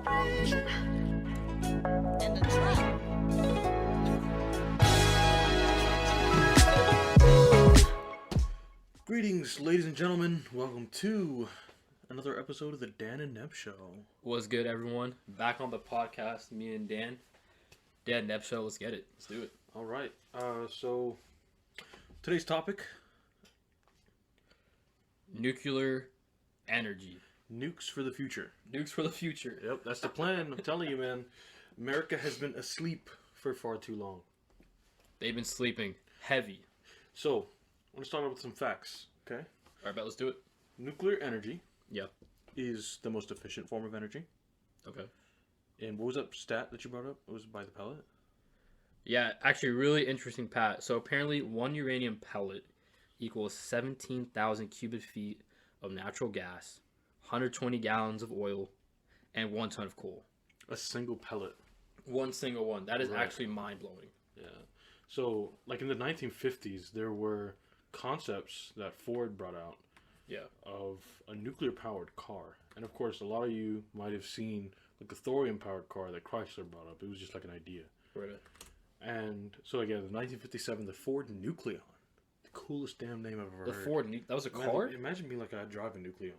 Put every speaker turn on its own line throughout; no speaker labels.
In the trap.
Greetings, ladies and gentlemen. Welcome to another episode of the Dan and Neb Show.
What's good, everyone? Back on the podcast, me and Dan. Dan&Neb Show, let's get it. Let's do it.
All right. So today's topic:
nuclear energy.
Nukes for the future.
Nukes for the future.
Yep, that's the plan. I'm telling you, man. America has been asleep for far too long.
They've been sleeping heavy.
So, let's start out with some facts, okay?
All right, bet, let's do it.
Nuclear energy
Yeah.
is the most efficient form of energy.
Okay.
And what was that stat that you brought up? It was by the pellet?
Yeah, actually, really interesting, Pat. So apparently, one uranium pellet equals 17,000 cubic feet of natural gas, 120 gallons of oil, and 1 ton of coal.
A single pellet.
One single one. That is
Right.
actually mind-blowing.
Yeah. So, like in the 1950s, there were concepts that Ford brought out
Yeah.
of a nuclear-powered car. And of course, a lot of you might have seen like a thorium-powered car that Chrysler brought up. It was just like an idea.
Right.
And so again, in 1957, the Ford Nucleon. The coolest damn name I've ever
The
heard.
Ford, that was a car?
Imagine being like, I drive a Nucleon.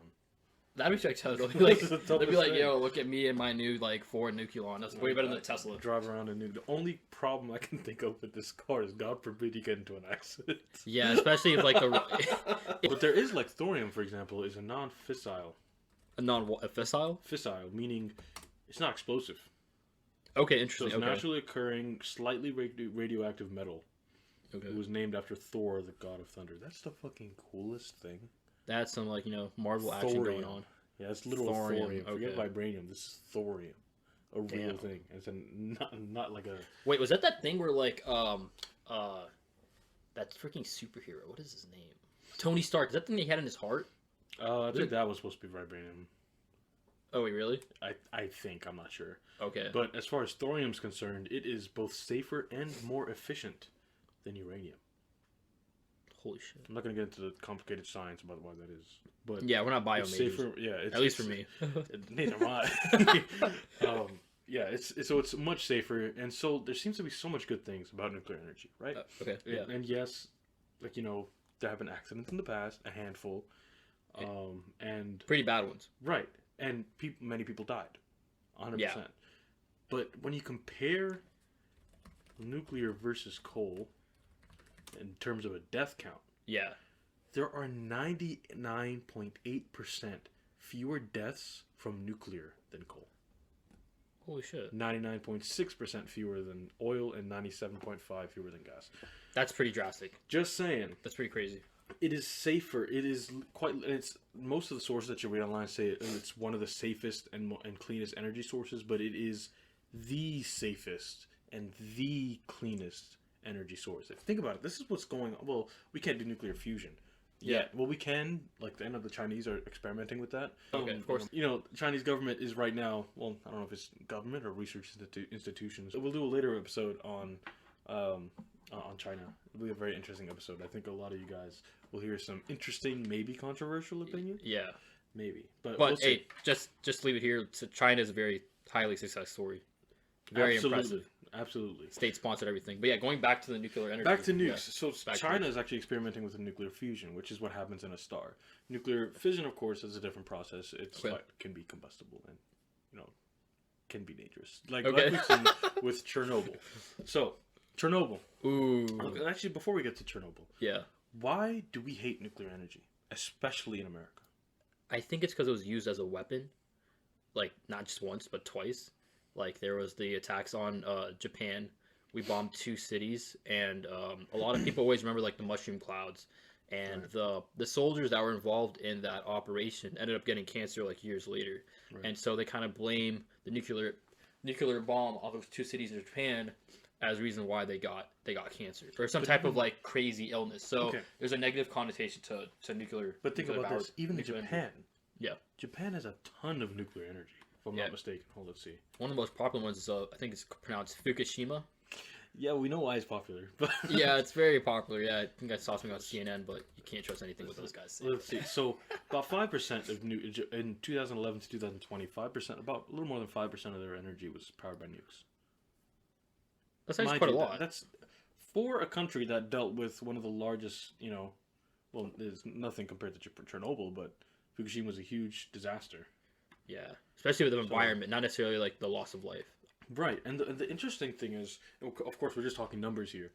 That'd be like, like
That's the
they'd be
toughest
like,
thing.
yo, look at me and my new like Ford Nucleon. That's way better than the Tesla.
Drive around a nuke. The only problem I can think of with this car is, God forbid, you get into an accident.
Yeah, especially if like the
But there is like thorium, for example, is a non-fissile.
a fissile.
Fissile, meaning it's not explosive.
Okay,
So
interesting.
it's
Okay.
naturally occurring, slightly radioactive metal.
Okay.
It was named after Thor, the god of thunder. That's the fucking coolest thing.
That's some like Marvel action going
Thorium.
on.
Yeah, it's literal
Thorium,
thorium. Forget
okay.
vibranium. This is thorium. A real
Damn.
thing. It's not like a...
Wait, was that thing where like that freaking superhero? What is his name? Tony Stark. Is that the thing he had in his heart?
I think that was supposed to be vibranium.
Oh wait, really?
I think. I'm not sure.
Okay.
But as far as thorium's concerned, it is both safer and more efficient than uranium.
Holy shit.
I'm not going to get into the complicated science about why that is. But
Yeah, we're not bio
it's
majors.
safer. Yeah,
At least for me.
Neither am I. Yeah, it's much safer, and so there seems to be so much good things about nuclear energy, right?
Okay. Yeah.
And yes, like there have been accidents in the past, a handful, and
Pretty bad ones.
right, and many people died, 100%.
Yeah.
But when you compare nuclear versus coal, in terms of a death count,
Yeah.
there are 99.8% fewer deaths from nuclear than coal.
Holy shit.
99.6% fewer than oil and 97.5% fewer than gas.
That's pretty drastic.
Just saying,
That's pretty crazy.
it is safer. It is it's most of the sources that you read online say it's one of the safest and cleanest energy sources, but it is the safest and the cleanest energy source. Think about it. This is what's going on. Well, we can't do nuclear fusion.
Yeah.
Well, we can. Like, I know the Chinese are experimenting with that.
Okay, of course.
The Chinese government is right now. Well, I don't know if it's government or research institutions. We'll do a later episode on China. It'll be a very interesting episode. I think a lot of you guys will hear some interesting, maybe controversial opinions.
Yeah.
Maybe, but
But
we'll see.
hey, just leave it here. So China is a very highly successful story. Very impressive.
Absolutely.
State sponsored everything. But yeah, going back to the nuclear energy.
Back to nukes.
Yeah.
So
Back to
China
nukes.
is actually experimenting with a nuclear fusion, which is what happens in a star. Nuclear fission, of course, is a different process. It's
Okay.
like, can be combustible and can be dangerous, like
Okay.
we've seen with Chernobyl. So Chernobyl.
Ooh.
Actually, before we get to Chernobyl,
Yeah.
why do we hate nuclear energy, especially in America?
I think it's because it was used as a weapon. Like, not just once, but twice. Like, there was the attacks on Japan. We bombed 2 cities, and a lot of people always remember like the mushroom clouds, and
Right.
the soldiers that were involved in that operation ended up getting cancer like years later,
Right.
and so they kind of blame the nuclear bomb on those 2 cities in Japan as the reason why they got cancer or some type of like crazy illness. So
Okay.
there's a negative connotation to nuclear.
But think
nuclear
about this: even
nuclear energy.
Japan.
Yeah.
Japan has a ton of nuclear energy, if I'm
Yeah.
not mistaken. Hold, let's see.
One of the most popular ones is I think it's pronounced Fukushima.
Yeah, we know why it's popular, but
Yeah, it's very popular. Yeah, I think I saw something on CNN, but you can't trust anything what those guys say.
let's see. So about 5% of in 2011 to 2020, 5%, about a little more than 5% of their energy was powered by nukes.
That's actually
Mind
quite a
you,
lot.
That's for a country that dealt with one of the largest, well, there's nothing compared to Chernobyl, but Fukushima was a huge disaster.
Yeah, especially with the environment, not necessarily like the loss of life.
Right, and the interesting thing is, of course, we're just talking numbers here.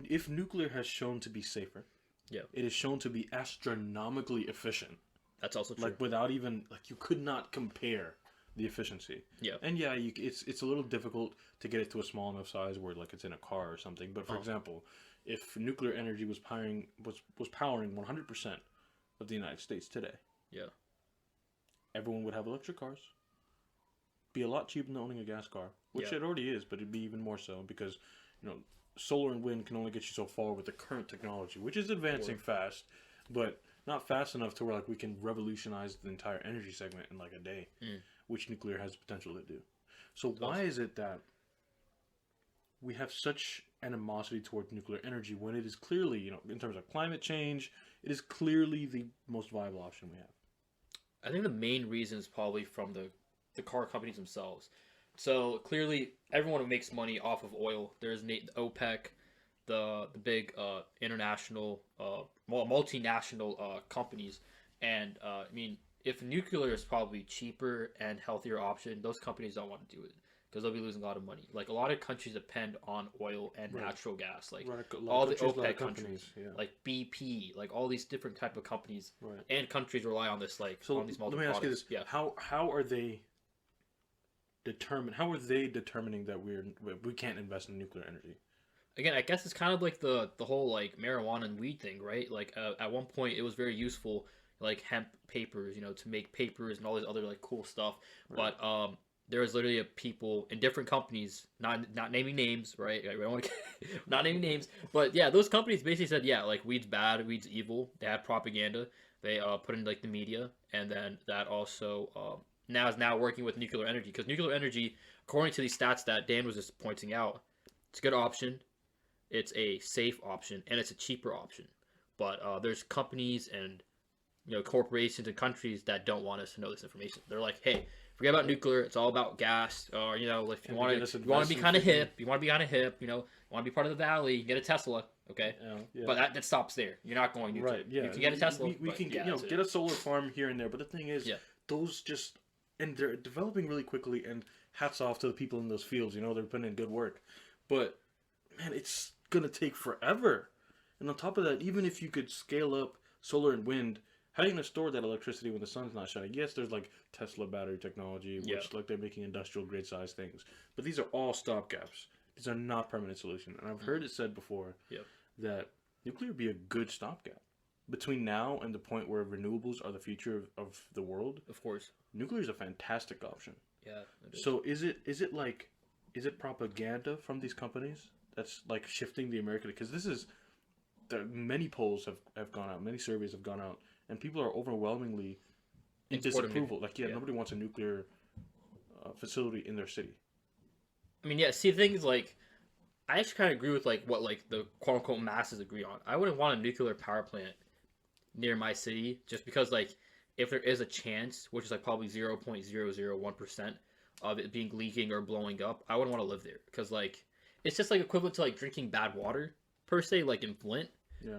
If nuclear has shown to be safer,
Yeah,
it is shown to be astronomically efficient.
that's also true.
Like without even you could not compare the efficiency.
Yeah.
And yeah, it's a little difficult to get it to a small enough size where like it's in a car or something. But for example, if nuclear energy was powering 100% of the United States today,
Yeah.
everyone would have electric cars. Be a lot cheaper than owning a gas car, which
Yeah.
it already is, but it'd be even more so because solar and wind can only get you so far with the current technology, which is advancing fast, but not fast enough to where like we can revolutionize the entire energy segment in like a day, which nuclear has the potential to do. So why is it that we have such animosity toward nuclear energy when it is clearly, in terms of climate change, it is clearly the most viable option we have?
I think the main reason is probably from the car companies themselves. So clearly, everyone makes money off of oil. There's OPEC, the big international, multinational companies, and I mean, if nuclear is probably cheaper and healthier option, those companies don't want to do it because they'll be losing a lot of money. Like a lot of countries depend on oil and natural gas, like all the OPEC countries, like BP, like all these different type of companies, and countries rely on this, like on these multiple
let me
products.
ask you this: how are they determining that we can't invest in nuclear energy?
Again, I guess it's kind of like the whole like marijuana and weed thing, right? Like at one point it was very useful, like hemp papers, to make papers and all this other like cool stuff. But there was literally people in different companies, not naming names, right? We don't want not naming names, but yeah, those companies basically said, yeah, like weed's bad, weed's evil. They had propaganda. They put in like the media, and then that also now working with nuclear energy, because nuclear energy, according to these stats that Dan was just pointing out, it's a good option. It's a safe option, and it's a cheaper option. But there's companies and corporations and countries that don't want us to know this information. They're like, hey, forget about nuclear. It's all about gas. Or if you want to be kind of hip, want to be part of the valley, you get a Tesla. Okay, but that stops there. You're not going nuclear.
Right? Yeah,
you can get a Tesla.
We can get a solar farm here and there. But the thing is, those just and they're developing really quickly. And hats off to the people in those fields. They're putting in good work. But man, it's gonna take forever. And on top of that, even if you could scale up solar and wind, how are you gonna store that electricity when the sun's not shining? Yes, there's like Tesla battery technology, which like they're making industrial grade size things, but these are all stopgaps. These are not permanent solution. And I've heard it said before that nuclear would be a good stopgap between now and the point where renewables are the future of the world.
Of course,
nuclear is a fantastic option.
Yeah.
So is it propaganda from these companies that's like shifting the American? Because many polls have gone out, many surveys have gone out, and people are overwhelmingly in disapproval. Nobody wants a nuclear facility in their city.
I mean, see, the thing is, like, I actually kind of agree with like what like the quote unquote masses agree on. I wouldn't want a nuclear power plant near my city just because, like, if there is a chance, which is like probably 0.001% of it being leaking or blowing up, I wouldn't want to live there because, like, it's just like equivalent to like drinking bad water per se, like in Flint.
Yeah.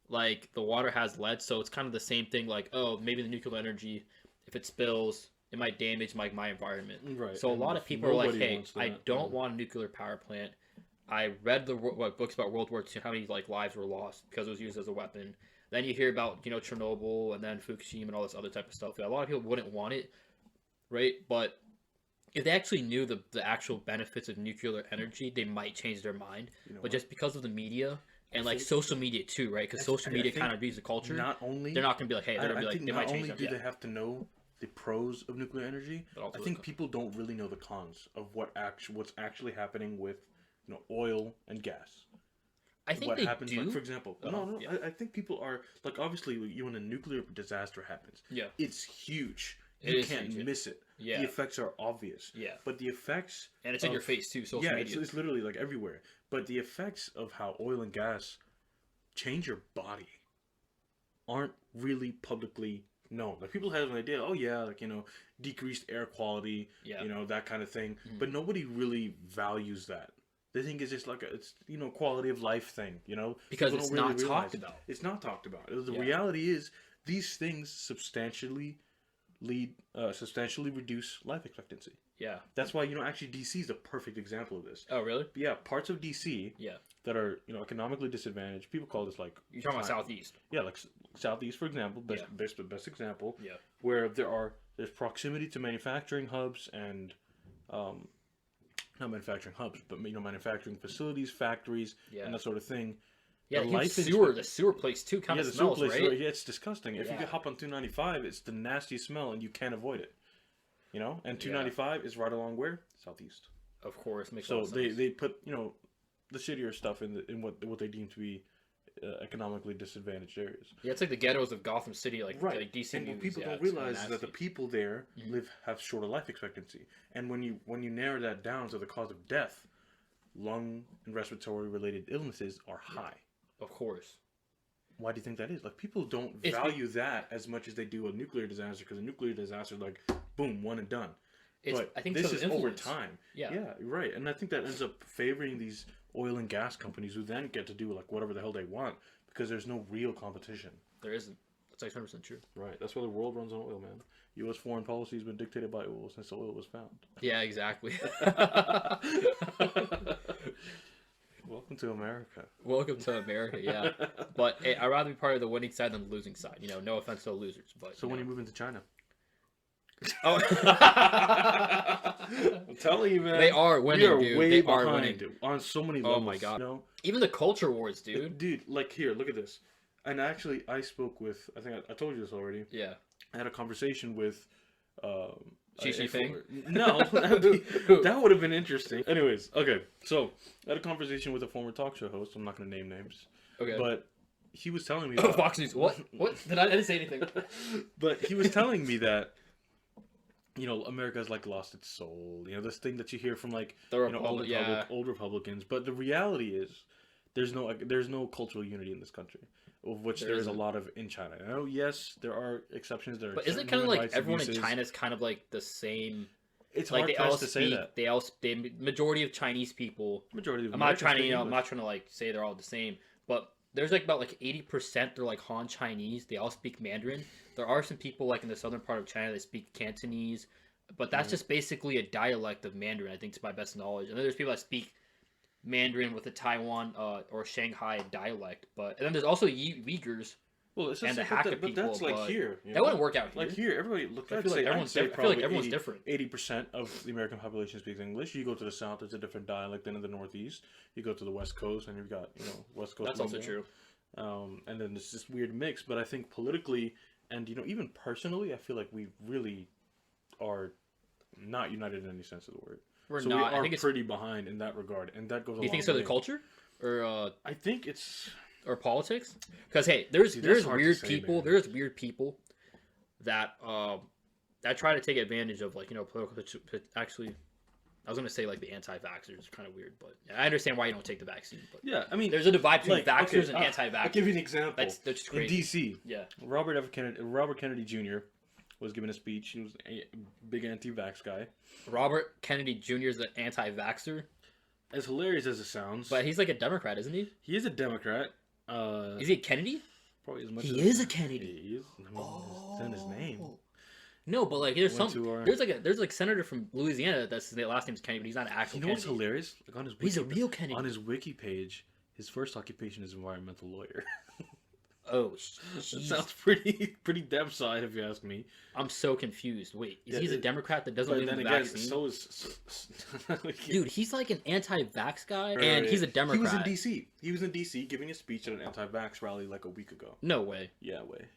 Like the water has lead, so it's kind of the same thing. Like, oh, maybe the nuclear energy, if it spills, it might damage my environment.
Right.
So a lot of people are like, hey, I don't want a nuclear power plant. I read books about World War II, how many like lives were lost because it was used as a weapon. Then you hear about Chernobyl and then Fukushima and all this other type of stuff. A lot of people wouldn't want it, right? But if they actually knew the actual benefits of nuclear energy, they might change their mind. But just because of the media and like social media too, right? Because social media kind of reads the culture.
Not only
they're not gonna be like, hey, they're gonna be like, they might change them.
Not only do they have to know the pros of nuclear energy, I think people don't really know the cons of what's actually happening with oil and gas.
I think
what
they
happens,
do.
like, for example, I think people are like, obviously, when a nuclear disaster happens, it's huge. You can't miss it.
Yeah.
The effects are obvious.
Yeah.
But the effects...
And it's in your face, too, social media.
It's literally, like, everywhere. But the effects of how oil and gas change your body aren't really publicly known. Like, people have an idea, oh, yeah, like, you know, decreased air quality, you know, that kind of thing. Mm-hmm. But nobody really values that. They think it's just like it's, you know, quality of life thing, you know?
Because it's not talked about.
It's not talked about. The reality is these things substantially reduce life expectancy. Yeah. That's why, you know, actually DC is a perfect example of this.
Oh, really?
But yeah, parts of DC that are, you know, economically disadvantaged. People call this like...
You're talking about Southeast.
Yeah, like Southeast, for example, best example. Yeah. Where there's proximity to manufacturing hubs and... not manufacturing hubs, but, you know, manufacturing facilities, factories, and that sort of thing.
Yeah, the sewer place too kind of smells, right?
Yeah, it's disgusting. If you hop on 295, it's the nastiest smell, and you can't avoid it. You know, and 295 is right along where? Southeast.
Of course, makes
so they put, you know, the shittier stuff in what they deem to be economically disadvantaged areas.
Yeah, it's like the ghettos of Gotham City, like DC.
And what people don't realize is that the people there have shorter life expectancy, and when you narrow that down to the cause of death, lung and respiratory related illnesses are high.
Of course.
Why do you think that is? Like, people don't value that as much as they do a nuclear disaster, because a nuclear disaster is like, boom, one and done. But I think this is over time. Yeah, right. And I think that ends up favoring these oil and gas companies who then get to do like whatever the hell they want because there's no real competition.
There isn't. That's 100% true.
Right. That's why the world runs on oil, man. U.S. foreign policy has been dictated by oil since oil was found.
Yeah, exactly.
Welcome to America.
Welcome to America, yeah. But hey, I'd rather be part of the winning side than the losing side. You know, no offense to the losers. But
so when you move into China.
Oh,
I'm telling you, man.
They are winning, dude.
Way
they
behind,
are winning,
dude. On so many levels.
Oh my god.
You know?
Even the culture wars, dude.
Dude, like here, look at this. And actually, I spoke with. I think I told you this already.
Yeah.
I had a conversation with.
Xi Jinping?
No, that would have been interesting. Anyways, okay. So I had a conversation with a former talk show host. I'm not going to name names.
Okay.
But he was telling me.
Oh, Fox News. What? What? I didn't say anything.
But he was telling me that. You know, America's like lost its soul. You know, this thing that you hear from like old Republicans. But the reality is, there's no cultural unity in this country, of which there is a lot of in China. I know, yes, there are exceptions. There,
but isn't it kind of like everyone in China is kind of like the same?
It's hard to say that.
The majority of Chinese people. I'm not trying to like say they're all the same, but there's like about like 80% they're like Han Chinese. They all speak Mandarin. There are some people like in the southern part of China that speak Cantonese, but that's just basically a dialect of Mandarin, I think, to my best knowledge. And then there's people that speak Mandarin with a Taiwan or Shanghai dialect. But and then there's also Uyghurs and the Hakka people. But that's like here. You know? That wouldn't work out here.
Like here, everybody look. I feel like everyone's different. 80% of the American population speaks English. You go to the south, it's a different dialect than in the northeast. You go to the west coast, and you've got West Coast.
That's also true.
And then it's this weird mix. But I think politically. And, even personally, I feel like we really are not united in any sense of the word.
We're
so
not.
We are pretty behind in that regard. And that goes a long way.
Do you think so the culture? Or
I think it's...
Or politics? Because, hey, there's weird people. Man. There's weird people that try to take advantage of, like, political... Actually... I was going to say, like, the anti-vaxxers is kind of weird, but I understand why you don't take the vaccine. But
yeah, I mean...
There's a divide between vaxxers and anti-vaxxers.
I'll give you an example.
That's just crazy.
In D.C.,
yeah.
Robert Kennedy Jr. was giving a speech. He was a big anti-vax guy.
Robert Kennedy Jr. is an anti-vaxxer?
As hilarious as it sounds.
But he's like a Democrat, isn't he?
He is a Democrat.
Is he a Kennedy?
Probably as much
he is a Kennedy.
He is. It's in his name.
No, but like there's there's like senator from Louisiana that's his last name's Kennedy, but he's not an actual Kennedy.
What's hilarious? Like on his
he's a real Kennedy.
On his wiki page, his first occupation is environmental lawyer.
Oh,
that sounds pretty dev side if you ask me.
I'm so confused. Wait, he's a Democrat that doesn't believe in the vaccine? Dude, he's like an anti-vax guy, and he's a Democrat.
He was in D.C. giving a speech at an anti-vax rally like a week ago.
No way.
Yeah, way.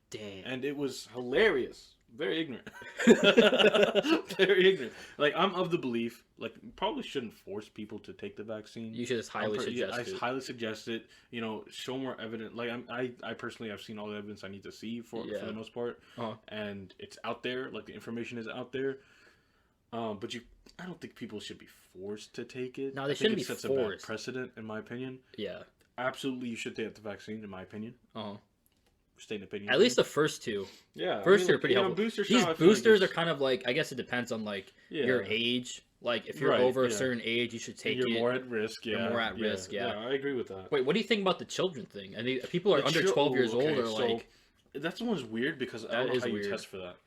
Damn.
And it was hilarious. Very ignorant. Very ignorant. Like, I'm of the belief, like, you probably shouldn't force people to take the vaccine.
You should just highly suggest it.
I highly suggest it. You know, show more evidence. Like, I personally, I've seen all the evidence I need to see for the most part, and it's out there. Like, the information is out there. But I don't think people should be forced to take it.
No, they shouldn't be forced.
Sets a bad precedent, in my opinion.
Yeah.
Absolutely, you should take the vaccine, in my opinion. State an opinion.
At least the first two.
Yeah.
First two are pretty helpful. These boosters are kind of like, I guess it depends on like your age. Like if you're over a certain age, you should take it.
You're more at risk. Yeah.
You're more at risk. Yeah.
I agree with that.
Wait, what do you think about the children thing? I mean, people are under 12 years old or like.
That one's weird because I don't know how you test for that.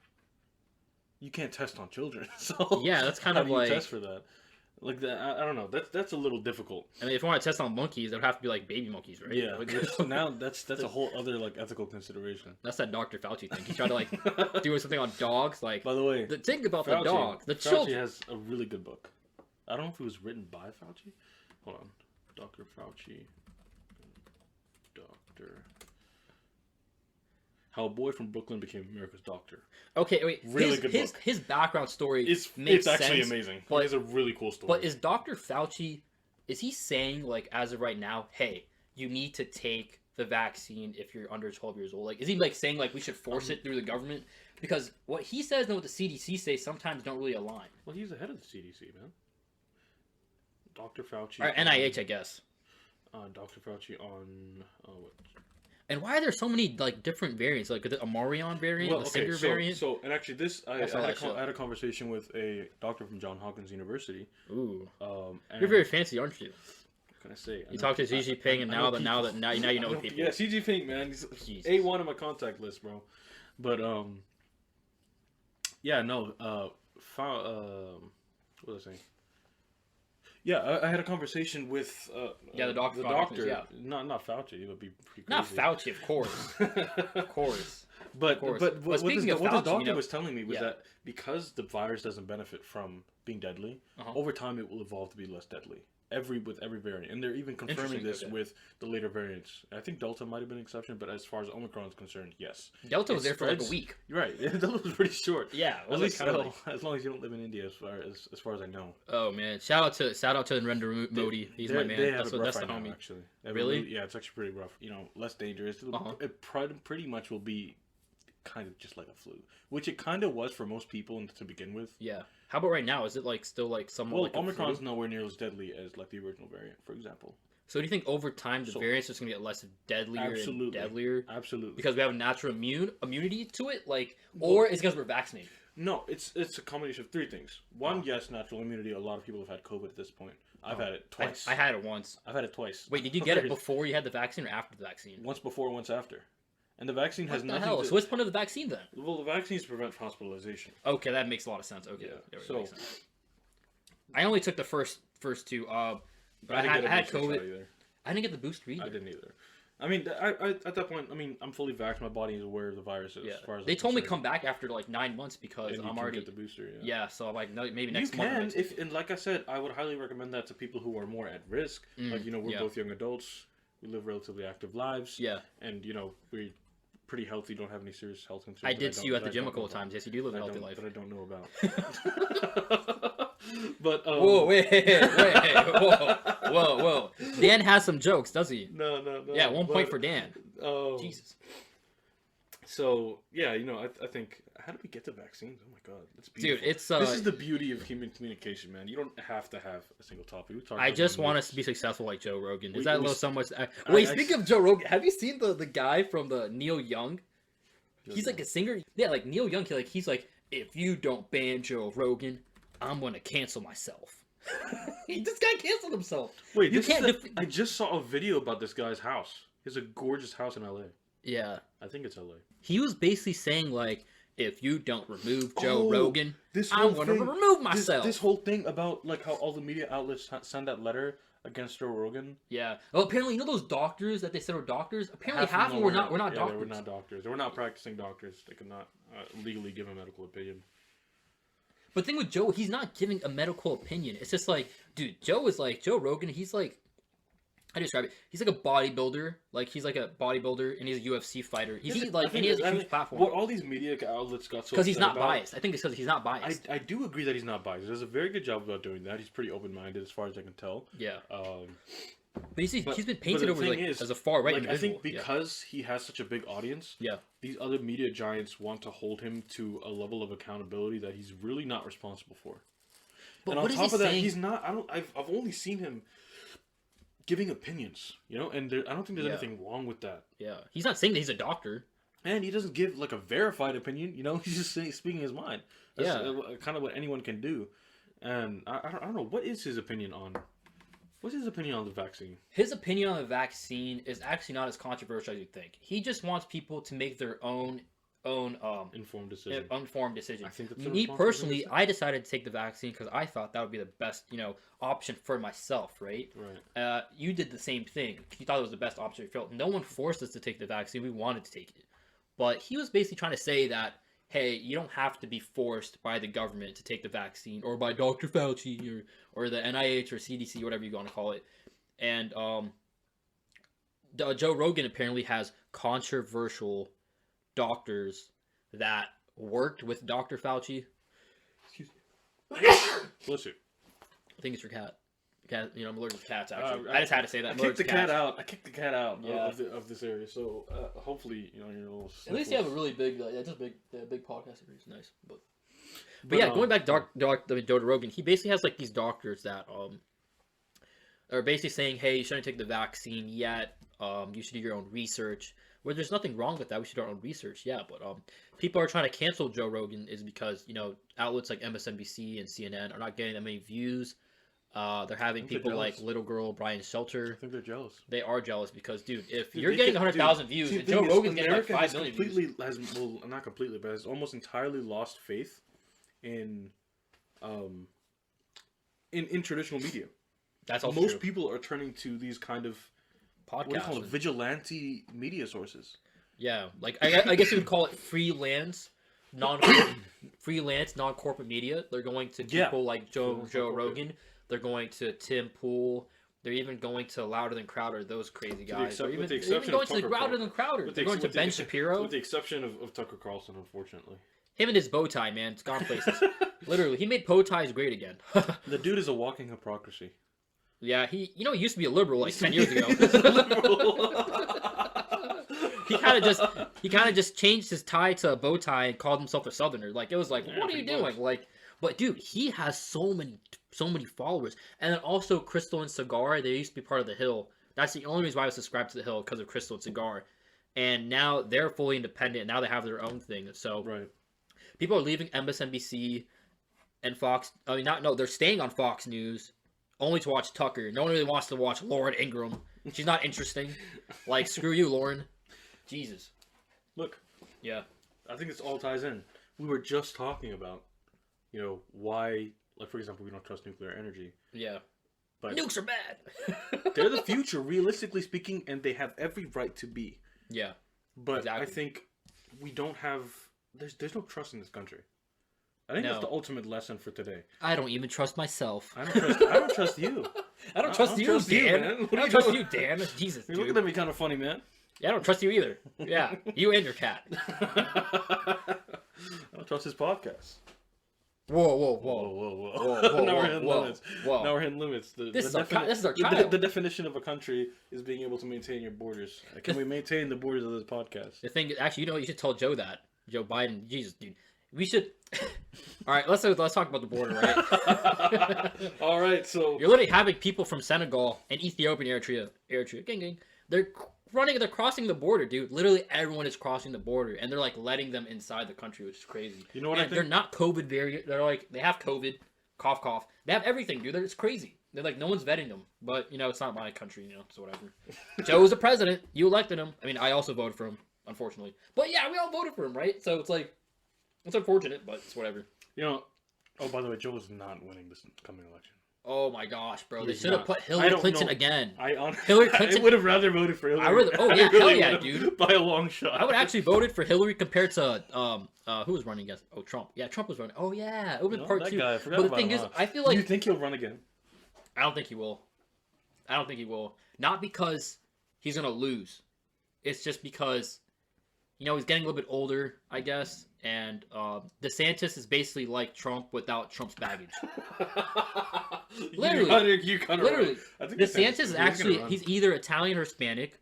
You can't test on children, so
yeah, that's kind of like
test for that. Like that, I don't know. That's a little difficult.
I mean, if you want to test on monkeys, it would have to be like baby monkeys, right?
Yeah. Like, so now that's a whole other like ethical consideration.
That's that Dr. Fauci thing. He tried to like do something on dogs. Like,
by the way,
think about the dog. The
Fauci has a really good book. I don't know if it was written by Fauci. Hold on, Dr. Fauci. How a boy from Brooklyn became America's doctor.
Okay, wait.
Really good book.
His background story
it's actually amazing. But it's a really cool story.
But is Dr. Fauci, is he saying, like, as of right now, hey, you need to take the vaccine if you're under 12 years old? Like, is he, like, saying, like, we should force it through the government? Because what he says and what the CDC says sometimes don't really align.
Well, he's the head of the CDC, man. Dr. Fauci.
Or NIH, I guess.
Dr. Fauci on... what?
And why are there so many like different variants, like the Amarion variant, the Singer variant?
So, and actually, I had a conversation with a doctor from Johns Hopkins University.
Ooh, you're very fancy, aren't you?
What can I say?
You talk to Xi Jinping, and now you know people.
Yeah, Xi Jinping, man, he's A1 on my contact list, bro. But yeah, no, what was I saying? Yeah, I had a conversation with
the doctor.
Yeah. Not Fauci. It would be pretty crazy.
Not Fauci, of course, of course.
But what the doctor was telling me was that because the virus doesn't benefit from being deadly, over time it will evolve to be less deadly. With every variant, and they're even confirming this with the later variants. I think Delta might have been an exception, but as far as Omicron is concerned, yes.
Delta was there for like a week.
You're right. Delta was pretty short.
Yeah,
at least as long as you don't live in India, as far as I know.
Oh man, shout out to Narendra Modi. He's my man. That's the homie.
Now, actually.
Really?
Yeah, it's actually pretty rough. You know, less dangerous. It pretty much will be kind of just like a flu, which it kind of was for most people to begin with.
Yeah. How about right now? Is it like still like somewhat?
Well,
like
Omicron's nowhere near as deadly as like the original variant, for example.
So do you think over time the variants are just gonna get less deadlier and deadlier?
Absolutely.
Because we have a natural immunity to it, like, or is it because we're vaccinated?
No, it's a combination of three things. One, yes, natural immunity. A lot of people have had COVID at this point. I've had it twice.
I had it once.
I've had it twice.
Wait, did you get it before you had the vaccine or after the vaccine?
Once before, once after. And the vaccine has nothing
to... So what's the point of the vaccine then?
Well, the vaccine is to prevent hospitalization.
Okay, that makes a lot of sense. Okay,
yeah.
So makes sense. I only took the first two. But I had COVID. I didn't get the booster either.
I didn't either. I mean, I at that point, I mean, I'm fully vaccinated. My body is aware of the virus.
Yeah.
As far as
they told me come back after like 9 months because
and
I'm already
get the booster.
Yeah, so like maybe next
month. You can, and like I said, I would highly recommend that to people who are more at risk. Like we're both young adults. We live relatively active lives.
Yeah,
and we're pretty healthy. Don't have any serious health concerns.
I did see you at the gym a couple of times. Yes, you do live a healthy life
that I don't know about. But
whoa, wait, whoa. Dan has some jokes, does he?
No.
Yeah, 1 point for Dan.
Oh,
Jesus.
So yeah, I think how did we get to vaccines? Oh my god, it's beautiful.
Dude, it's
this is the beauty of human communication, man. You don't have to have a single topic.
I just want us to be successful like Joe Rogan. Is that a little somewhat? Wait, speaking of Joe Rogan, have you seen the guy from the Neil Young? He's like a singer. Yeah, like Neil Young. He's like, if you don't ban Joe Rogan, I'm gonna cancel myself. This guy canceled himself.
Wait, I just saw a video about this guy's house. He has a gorgeous house in LA.
Yeah,
I think it's LA.
He was basically saying like, if you don't remove Joe Rogan, I'm gonna remove myself.
This whole thing about like how all the media outlets send that letter against Joe Rogan.
Yeah. Well, apparently, those doctors that they said were doctors. Apparently, half of them were not. We're not doctors.
They were not doctors. They were not practicing doctors. They could not legally give a medical opinion.
But the thing with Joe, he's not giving a medical opinion. It's just like, dude, Joe Rogan. He's like, how do you describe it? He's like a bodybuilder. Like he's like a bodybuilder, and he's a UFC fighter. He has a huge platform.
What all these media outlets got so
because he's not
upset about-
biased. I think it's because he's not biased.
I do agree that he's not biased. He does a very good job about doing that. He's pretty open-minded as far as I can tell.
Yeah.
But
he's been painted over as a far right individual.
I think because he has such a big audience, these other media giants want to hold him to a level of accountability that he's really not responsible for.
But
and
what
on
is
top
he
of that,
saying?
he's not. I've only seen him giving opinions, and I don't think there's anything wrong with that.
Yeah, he's not saying that he's a doctor.
And he doesn't give like a verified opinion, he's just speaking his mind. That's kind of what anyone can do. And I don't know, what is his opinion on? What's his opinion on the vaccine?
His opinion on the vaccine is actually not as controversial as you think. He just wants people to make their own
informed decision.
I think
that's
me personally, I decided to take the vaccine because I thought that would be the best, option for myself, right?
Right.
You did the same thing. You thought it was the best option you felt. No one forced us to take the vaccine. We wanted to take it. But he was basically trying to say that, hey, you don't have to be forced by the government to take the vaccine, or by Dr. Fauci, or the NIH or CDC, whatever you want to call it. And Joe Rogan apparently has controversial doctors that worked with Dr. Fauci. Excuse me.
Bless you.
I think it's your cat. I'm allergic to cats, actually. I just had to say that.
I kicked the cat out of this area, so hopefully, you're a little...
At least you have a really big, big podcast series. Nice. But yeah, going back to Joe Rogan, he basically has, these doctors that are basically saying, hey, you shouldn't take the vaccine yet. You should do your own research. Where there's nothing wrong with that. We should do our own research, yeah. But people are trying to cancel Joe Rogan is because, outlets like MSNBC and CNN are not getting that many views. They're having people like Little Girl Brian Shelter.
I think they're jealous.
They are jealous because, dude, if you're getting 100,000 views and Joe Rogan's getting 5 million views.
Not completely, but has almost entirely lost faith in traditional media.
That's also
most
true.
people are turning to these kind of
podcasts.
What do you call it? Vigilante media sources.
Yeah, I guess you would call it freelance, non-corporate media. They're going to people like Joe Rogan. They're going to Tim Pool. They're even going to Louder Than Crowder. Those crazy guys. They're even going to Louder Than Crowder. They're going to Ben Shapiro.
With the exception of Tucker Carlson, unfortunately.
Him and his bow tie, man. It's gone places. Literally, he made bow ties great again.
The dude is a walking hypocrisy.
Yeah, he used to be a liberal 10 years ago. He kind of just changed his tie to a bow tie and called himself a Southerner. It was what are you doing? But dude, he has so many followers. And then also Crystal and Cigar, they used to be part of The Hill. That's the only reason why I was subscribed to The Hill, because of Crystal and Cigar. And now they're fully independent. Now they have their own thing. So people are leaving MSNBC and Fox. They're staying on Fox News only to watch Tucker. No one really wants to watch Lauren Ingram. She's not interesting. Screw you, Lauren. Jesus.
Look.
Yeah.
I think this all ties in. We were just talking about, why, for example, we don't trust nuclear energy.
Yeah.
But
nukes are bad.
They're the future, realistically speaking, and they have every right to be.
Yeah.
But exactly. I think we don't have... There's no trust in this country. I think that's the ultimate lesson for today.
I don't even trust myself.
I don't trust you.
I don't trust you, Dan. I don't trust you, Dan. Jesus,
You're looking at me kind of funny, man.
Yeah, I don't trust you either. Yeah, you and your cat.
I don't trust his podcast.
Whoa.
Now we're hitting limits. Now we're hitting limits.
This is our child.
The definition of a country is being able to maintain your borders. Can we maintain the borders of this podcast?
The thing, actually, you should tell Joe that. Joe Biden. Jesus, dude. We should... All right, let's talk about the border, right?
All right, so...
You're literally having people from Senegal and Ethiopia and Eritrea. Gang. They're crossing the border, dude. Literally everyone is crossing the border, and they're letting them inside the country, which is crazy.
You know what I think?
They're not COVID variant. They're they have COVID, cough. They have everything, dude. It's crazy. They're no one's vetting them. But, it's not my country, so whatever. Joe's the president. You elected him. I also voted for him, unfortunately. But yeah, we all voted for him, right? So it's it's unfortunate, but it's whatever.
Oh, by the way, Joe is not winning this coming election.
Oh my gosh, bro! They should have put Hillary Clinton again.
Hillary Clinton. I would have rather voted for Hillary.
Hell yeah, dude!
By a long shot.
I would actually voted for Hillary compared to who was running against? Oh, Trump. Yeah, Trump was running. Oh yeah, it would have been part two.
Guy,
but the thing is, I feel like...
You think he'll run again?
I don't think he will. I don't think he will. Not because he's gonna lose. It's just because, you know, he's getting a little bit older, I guess. And DeSantis is basically like Trump without Trump's baggage. Literally.
You kind of
Literally.
right. I think
DeSantis is actually, he's either Italian or Hispanic.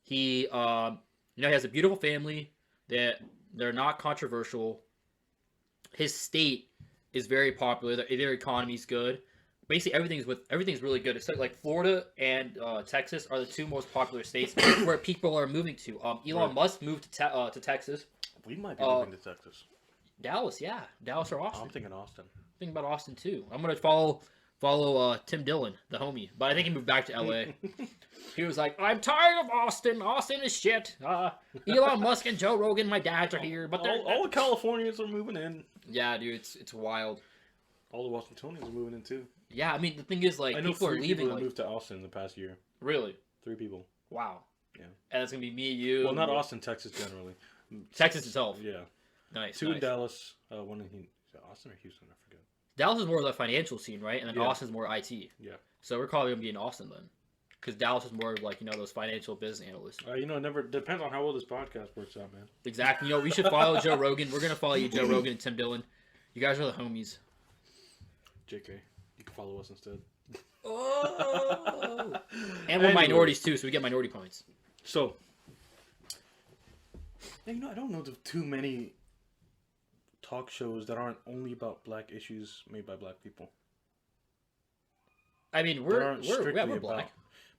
He, you know, he has a beautiful family. That they're not controversial. His state is very popular. Their economy's good. Basically, everything's really good. Except like Florida and Texas are the two most popular states where people are moving to. Elon Musk moved to Texas.
We might be moving to Texas.
Dallas, yeah, Dallas or Austin.
I'm thinking Austin.
Thinking about Austin too. I'm gonna follow Tim Dillon, the homie, but I think he moved back to LA. He was like, I'm tired of Austin. Austin is shit. Elon Musk and Joe Rogan, my dads are here, but
all the Californians are moving in.
Yeah, dude, it's wild.
All the Washingtonians are moving in too.
Yeah, I mean the thing is, like,
I know
people are leaving.
That moved to Austin in the past year.
Really?
3 people.
Wow.
Yeah.
And it's gonna be me, you.
Well, not Austin, Texas generally.
Texas itself.
Yeah.
Nice.
2 in Dallas. One in Austin or Houston, I forget.
Dallas is more of the financial scene, right? And then
Yeah.
Austin's more IT.
Yeah.
So we're probably gonna be in Austin then, because Dallas is more of like, you know, those financial business analysts.
You know, it never depends on how well this podcast works out, man.
Exactly. You know, we should follow Joe Rogan. We're gonna follow you, Joe Rogan and Tim Dillon. You guys are the homies.
JK, you can follow us instead.
Oh. And we're minorities too, so we get minority points.
So, you know, I don't know of too many talk shows that aren't only about black issues made by black people.
I mean, we're black,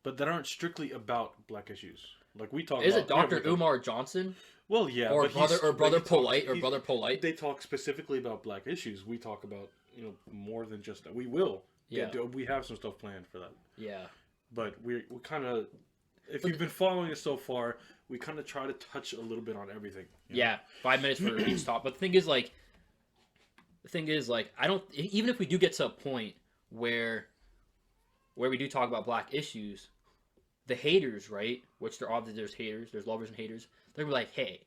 but that aren't strictly about black issues. Like we talk.
Is it Dr. Umar Johnson?
Well, yeah,
or
but
brother Polite.
They talk specifically about black issues. We talk about, you know, more than just that. We will.
Yeah.
We have some stuff planned for that.
Yeah.
But we kind of, if you've been following us so far, we kind of try to touch a little bit on everything.
Yeah, 5 minutes for each stop. But the thing is, like, I don't. Even if we do get to a point where we do talk about black issues, the haters, right? Which there obviously there's haters, there's lovers and haters. They're gonna be like, hey,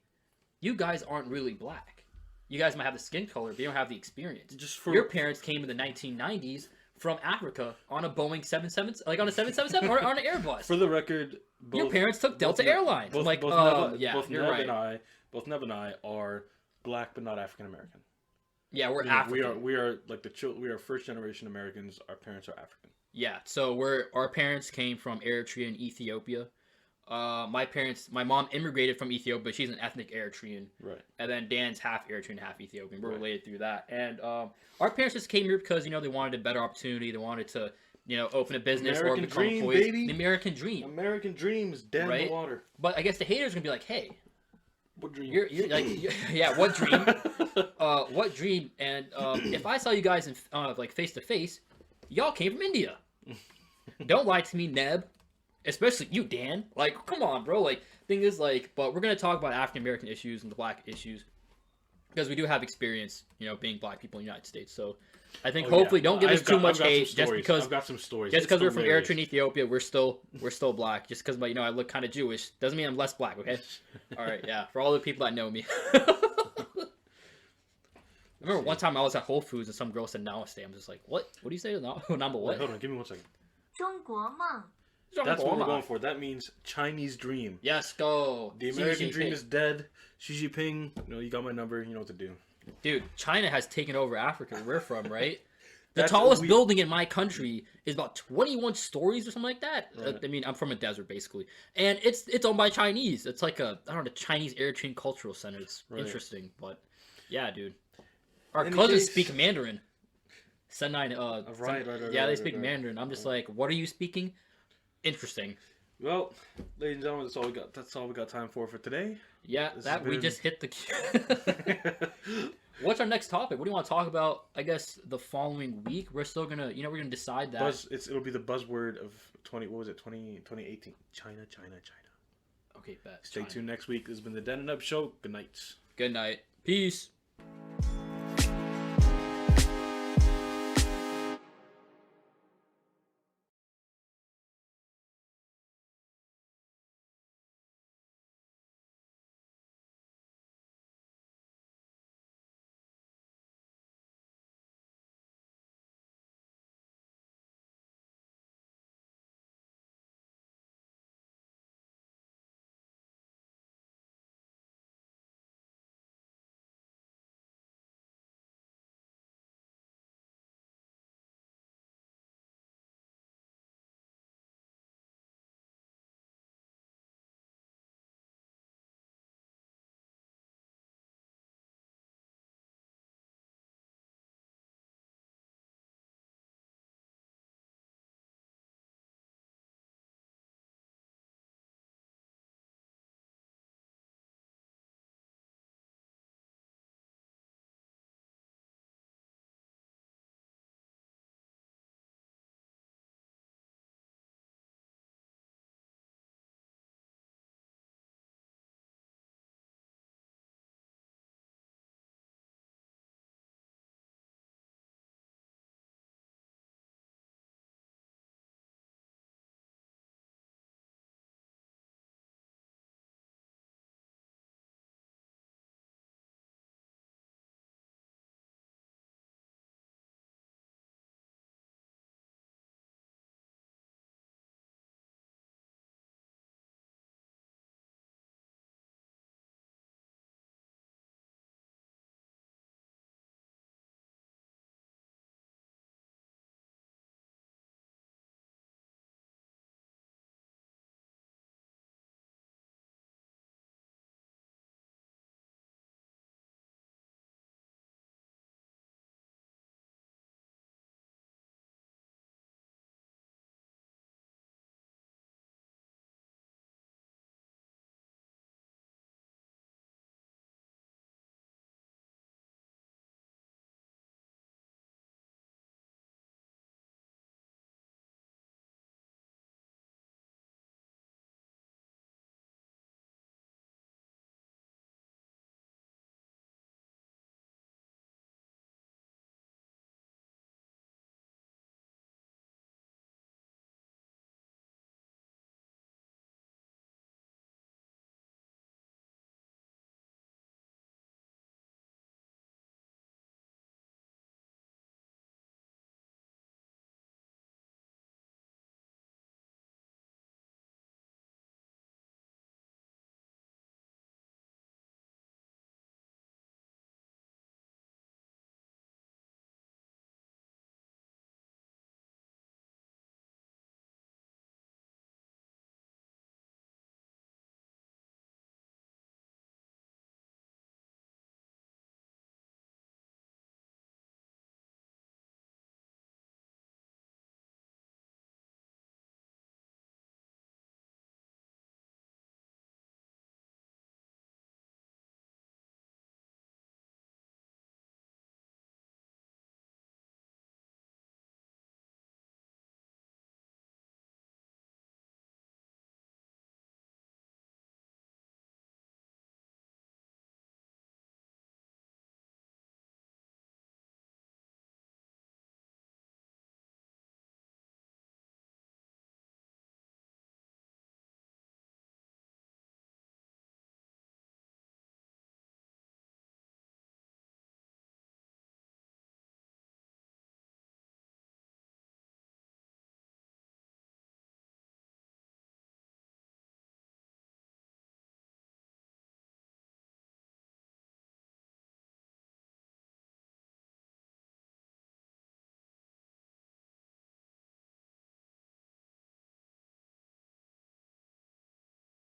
you guys aren't really black. You guys might have the skin color, but you don't have the experience. Your parents came in the 1990s from Africa on a Boeing 777, like on a 777 or on an Airbus.
For the record,
your parents took Delta Airlines.
Both Neb and I are black, but not African American.
Yeah, we're African.
We are like we are first generation Americans. Our parents are African.
Yeah, so our parents came from Eritrea and Ethiopia. My mom immigrated from Ethiopia. She's an ethnic Eritrean.
Right. And
then Dan's half Eritrean, half Ethiopian. We're related through that. And our parents just came here because, you know, they wanted a better opportunity. They wanted to, you know, open a business or become employees. Baby. The American dream.
American dreams dead in the water.
But I guess the haters are gonna be like, hey,
what dream?
You're like, yeah, what dream? What dream? And if I saw you guys in like face to face, y'all came from India. Don't lie to me, Neb. Especially you, Dan. Like, come on, bro. Like, thing is, like, but we're gonna talk about African American issues and the black issues because we do have experience, you know, being black people in the United States. So, I think hopefully don't give us too much hate just because
I've got some stories.
Just because we're from Eritrea and Ethiopia, we're still black. Just because, you know, I look kind of Jewish doesn't mean I'm less black. Okay. All right. Yeah. For all the people that know me. I remember one time I was at Whole Foods and some girl said Namaste. I'm just like, what? What do you say? Number what?
Wait, hold on, give me 1 second.
中国梦
That's what we're going for. That means Chinese dream.
Yes, go.
The American dream is dead. Xi Jinping, you know, you got my number. You know what to do.
Dude, China has taken over Africa. Where we're from, right? The tallest building in my country is about 21 stories or something like that. Right. I mean, I'm from a desert, basically. And it's owned by Chinese. It's like a Chinese Eritrean Cultural Center. It's interesting. But, yeah, dude. Our cousins speak Mandarin. Right. Yeah, they speak Mandarin. I'm just like, what are you speaking? Interesting.
Well, ladies and gentlemen, that's all we got time for today.
Yeah, we just hit the... What's our next topic? What do you want to talk about? I guess the following week we're still gonna, we're gonna decide that.
It'll be the buzzword of 2018. China.
Okay, bet.
Stay tuned next week. This has been the Dan&Neb Show. Good night.
Good night. Peace.